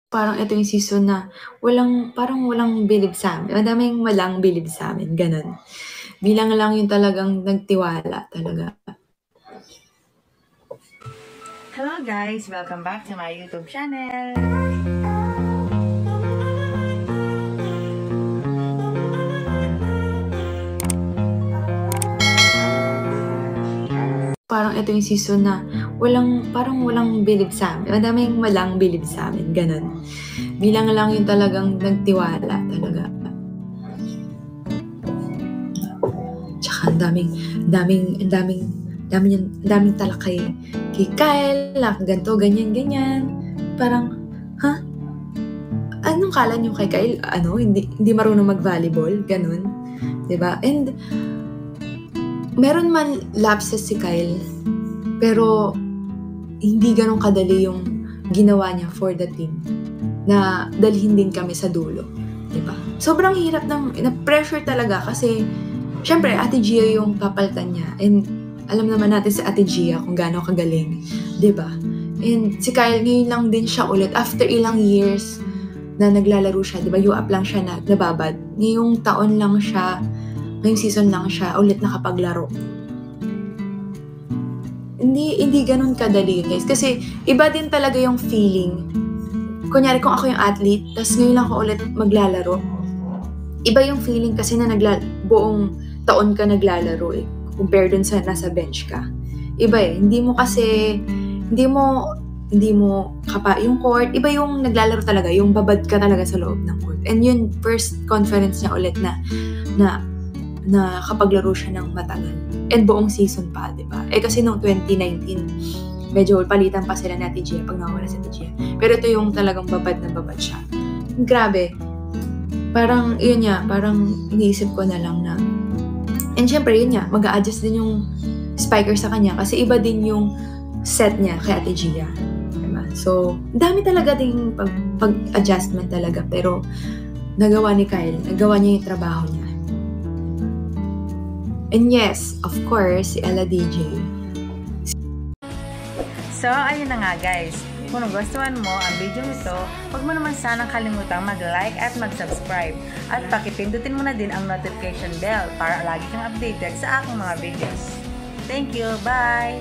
Parang ito yung season na parang walang bilib sa'min, madaming walang bilib sa'min, gano'n. Bilang lang yung talagang nagtiwala talaga. Hello guys! Welcome back to my YouTube channel! Parang ito yung season na parang walang bilib sa'min, madaming walang bilib sa'min, gano'n. Bilang lang yung talagang nagtiwala talaga. Tsaka ang daming talakay kay Kyle na ganito, ganyan. Parang, ha? Anong akala niyo kay Kyle? Hindi marunong mag-volleyball? Ganun. 'Di ba? And meron man lapses si Kyle, pero hindi ganun kadali yung ginawa niya for the team na dalhin din kami sa dulo. 'Di ba? Sobrang hirap na-pressure talaga kasi syempre Ate Gia yung papalitan niya, and alam naman natin si Ate Gia kung gaano kagaling, 'di ba? And si Kyle ngayon lang din siya ulit after ilang years na naglalaro siya, 'di ba? UAP lang siya na nababad. Ngayong season lang siya ulit nakapaglaro. Hindi ganun kadali, guys. Kasi iba din talaga yung feeling. Kunyari kung ako yung athlete, tas ngayon lang ako ulit maglalaro. Iba yung feeling kasi na buong taon ka naglalaro eh. Compare dun sa nasa bench ka. Iba eh. Hindi mo kapa yung court. Iba yung naglalaro talaga. Yung babad ka talaga sa loob ng court. And yun, first conference niya ulit na kapaglaro siya ng matagal. And buong season pa, di ba? Kasi noong 2019, medyo palitan pa sila ni Ate Gia pag nawawala si Ate Gia. Pero ito yung talagang babad na babad siya. Grabe. Parang, yun nga, parang iniisip ko na lang na, and syempre, yun nga, mag-a-adjust din yung spiker sa kanya kasi iba din yung set niya kay Ate Gia. Diba? So, dami talaga ding pag-adjustment talaga. Pero, nagawa ni Kyle, nagawa niya yung trabaho niya. And yes, of course, si Ella DJ. So, ayun na nga guys. Kung nagustuhan mo ang video nito, huwag mo naman sanang kalimutang mag-like at mag-subscribe. At pakipindutin mo na din ang notification bell para lagi kang updated sa aking mga videos. Thank you! Bye!